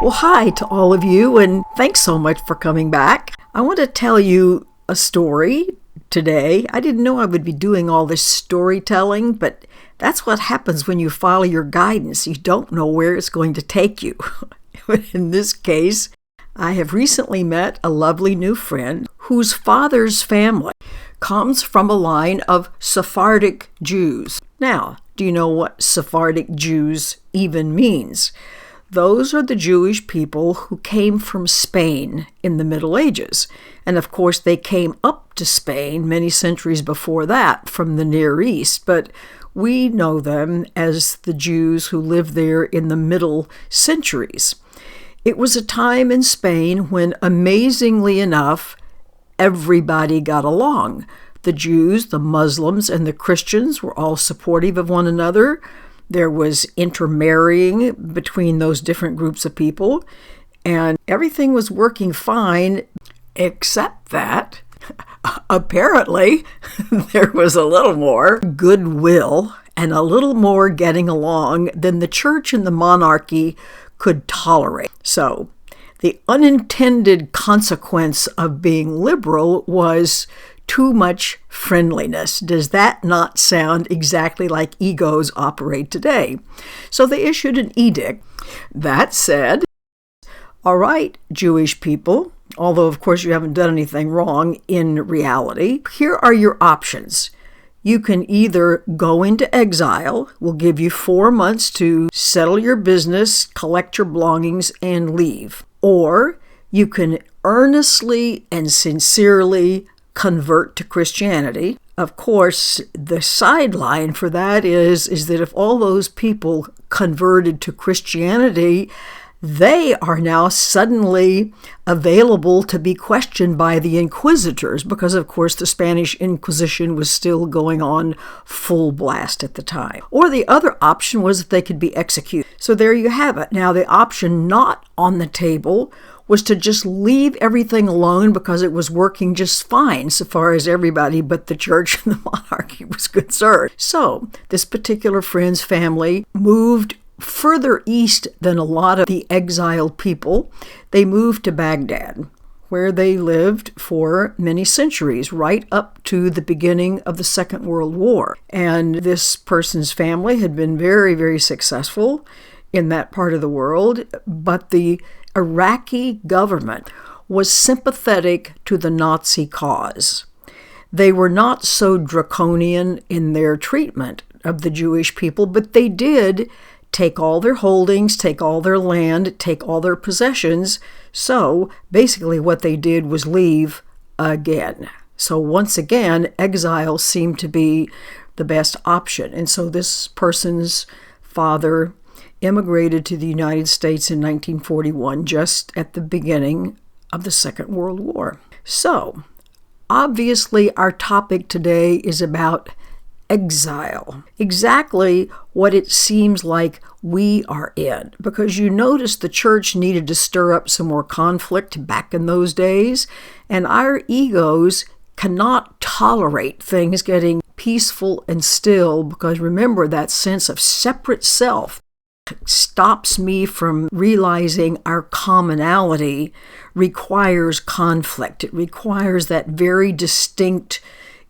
Well, hi to all of you, and thanks so much for coming back. I want to tell you a story today. I didn't know I would be doing all this storytelling, but that's what happens when you follow your guidance. You don't know where it's going to take you. In this case, I have recently met a lovely new friend whose father's family comes from a line of Sephardic Jews. Now, do you know what Sephardic Jews even means? Those are the Jewish people who came from Spain in the Middle Ages. And of course, they came up to Spain many centuries before that from the Near East. But we know them as the Jews who lived there in the middle centuries. It was a time in Spain when, amazingly enough, everybody got along. The Jews, the Muslims, and the Christians were all supportive of one another. There was intermarrying between those different groups of people, and everything was working fine, except that apparently there was a little more goodwill and a little more getting along than the church and the monarchy could tolerate. So the unintended consequence of being liberal was too much friendliness. Does that not sound exactly like egos operate today? So they issued an edict that said, all right, Jewish people, although of course you haven't done anything wrong in reality, here are your options. You can either go into exile, we'll give you 4 months to settle your business, collect your belongings, and leave. Or you can earnestly and sincerely convert to Christianity. Of course, the sideline for that is that if all those people converted to Christianity, they are now suddenly available to be questioned by the inquisitors because, of course, the Spanish Inquisition was still going on full blast at the time. Or the other option was that they could be executed. So there you have it. Now, the option not on the table was to just leave everything alone because it was working just fine so far as everybody but the church and the monarchy was concerned. So this particular friend's family moved further east than a lot of the exiled people. They moved to Baghdad, where they lived for many centuries, right up to the beginning of the Second World War. And this person's family had been very, very successful in that part of the world, but the Iraqi government was sympathetic to the Nazi cause. They were not so draconian in their treatment of the Jewish people, but they did take all their holdings, take all their land, take all their possessions. So basically what they did was leave again. So once again, exile seemed to be the best option. And so this person's father immigrated to the United States in 1941, just at the beginning of the Second World War. So obviously our topic today is about exile, exactly what it seems like we are in, because you notice the church needed to stir up some more conflict back in those days, and our egos cannot tolerate things getting peaceful and still, because remember, that sense of separate self stops me from realizing our commonality requires conflict. It requires that very distinct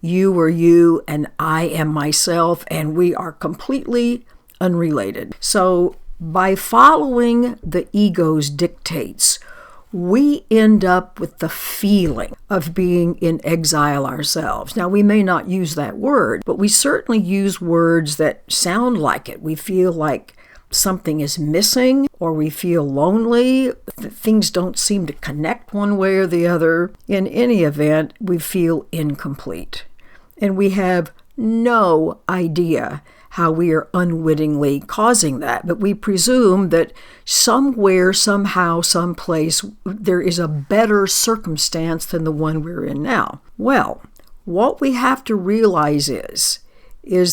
you are you and I am myself, and we are completely unrelated. So by following the ego's dictates, we end up with the feeling of being in exile ourselves. Now, we may not use that word, but we certainly use words that sound like it. We feel like something is missing, or we feel lonely, that things don't seem to connect one way or the other. In any event, we feel incomplete. And we have no idea how we are unwittingly causing that. But we presume that somewhere, somehow, someplace, there is a better circumstance than the one we're in now. Well, what we have to realize is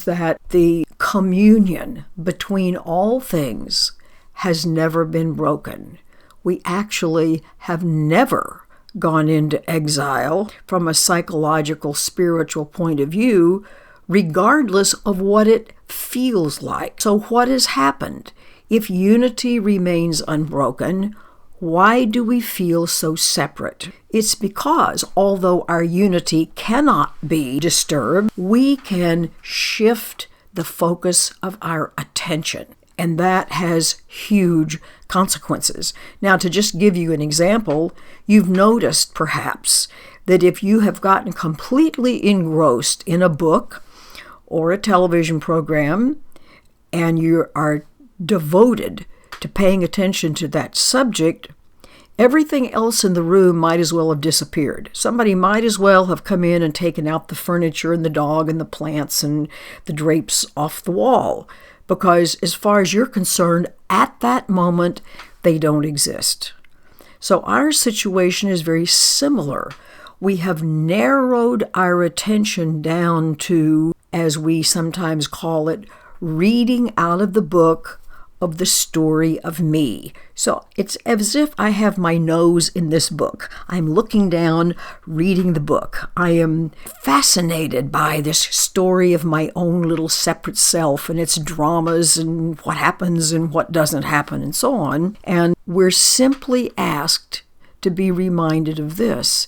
that the communion between all things has never been broken. We actually have never gone into exile from a psychological, spiritual point of view, regardless of what it feels like. So what has happened? If unity remains unbroken, Why do we feel so separate? It's because although our unity cannot be disturbed, we can shift the focus of our attention. And that has huge consequences. Now, to just give you an example, you've noticed perhaps that if you have gotten completely engrossed in a book or a television program and you are devoted to paying attention to that subject, everything else in the room might as well have disappeared. Somebody might as well have come in and taken out the furniture and the dog and the plants and the drapes off the wall, because as far as you're concerned, at that moment, they don't exist. So our situation is very similar. We have narrowed our attention down to, as we sometimes call it, reading out of the book of the story of me. So it's as if I have my nose in this book. I'm looking down, reading the book. I am fascinated by this story of my own little separate self and its dramas and what happens and what doesn't happen and so on. And we're simply asked to be reminded of this.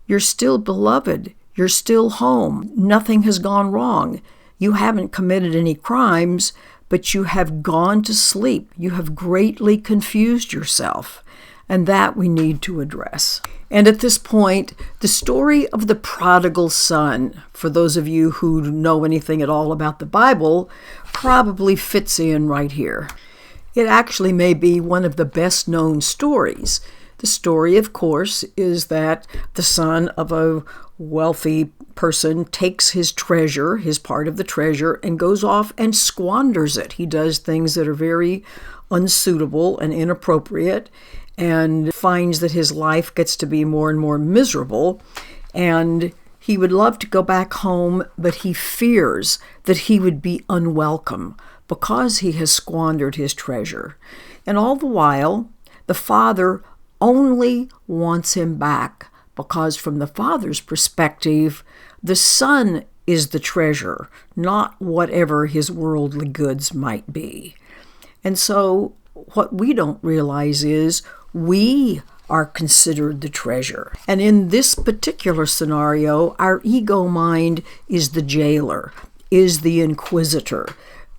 You're still beloved. You're still home. Nothing has gone wrong. You haven't committed any crimes, but you have gone to sleep. You have greatly confused yourself, and that we need to address. And at this point, the story of the prodigal son, for those of you who know anything at all about the Bible, probably fits in right here. It actually may be one of the best known stories. The story, of course, is that the son of a wealthy person takes his treasure, his part of the treasure, and goes off and squanders it. He does things that are very unsuitable and inappropriate and finds that his life gets to be more and more miserable. And he would love to go back home, but he fears that he would be unwelcome because he has squandered his treasure. And all the while, the father only wants him back because from the father's perspective, the son is the treasure, not whatever his worldly goods might be. And so what we don't realize is we are considered the treasure. And in this particular scenario, our ego mind is the jailer, is the inquisitor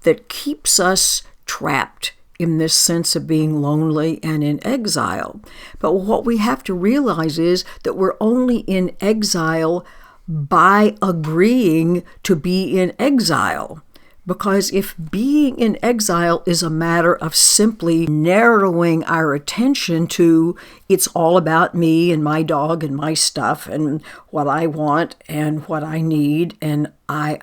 that keeps us trapped in this sense of being lonely and in exile. But what we have to realize is that we're only in exile by agreeing to be in exile. Because if being in exile is a matter of simply narrowing our attention to it's all about me and my dog and my stuff and what I want and what I need and I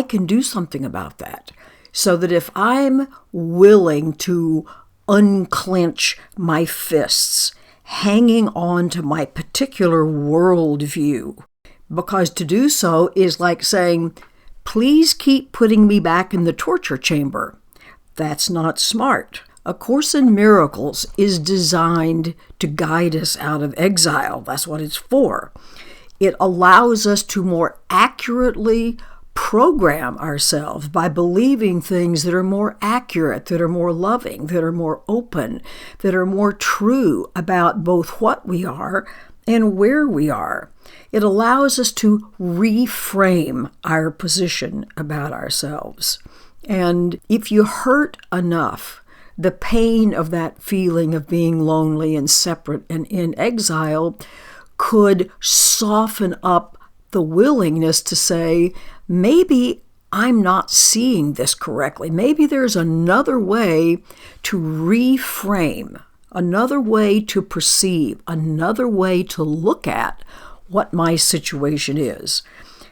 can do something about that. So that if I'm willing to unclench my fists, hanging on to my particular worldview, because to do so is like saying, please keep putting me back in the torture chamber. That's not smart. A Course in Miracles is designed to guide us out of exile. That's what it's for. It allows us to more accurately program ourselves by believing things that are more accurate, that are more loving, that are more open, that are more true about both what we are and where we are. It allows us to reframe our position about ourselves. And if you hurt enough, the pain of that feeling of being lonely and separate and in exile could soften up the willingness to say, maybe I'm not seeing this correctly. Maybe there's another way to reframe, another way to perceive, another way to look at what my situation is.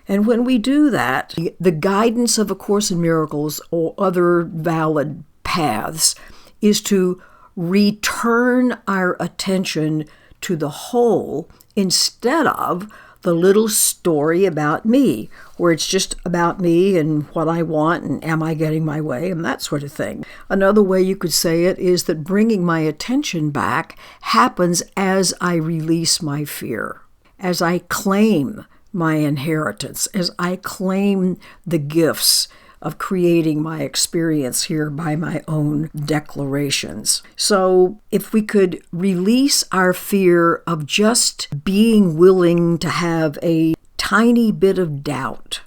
And when we do that, the guidance of A Course in Miracles or other valid paths is to return our attention to the whole instead of the little story about me, where it's just about me and what I want and am I getting my way and that sort of thing. Another way you could say it is that bringing my attention back happens as I release my fear, as I claim my inheritance, as I claim the gifts of creating my experience here by my own declarations. So if we could release our fear of just being willing to have a tiny bit of doubt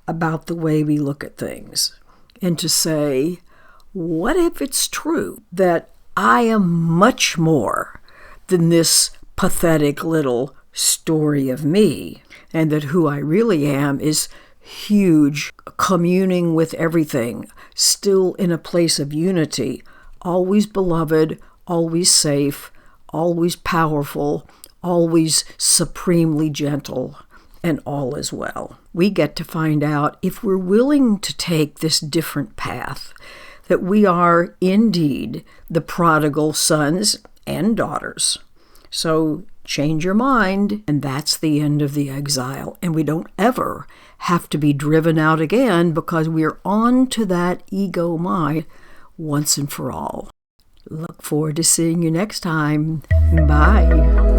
about the way we look at things, and to say, what if it's true that I am much more than this pathetic little story of me, and that who I really am is huge, communing with everything, still in a place of unity, always beloved, always safe, always powerful, always supremely gentle, and all is well. We get to find out, if we're willing to take this different path, that we are indeed the prodigal sons and daughters. So change your mind, and that's the end of the exile. And we don't ever have to be driven out again, because we're on to that ego mind once and for all. Look forward to seeing you next time. Bye.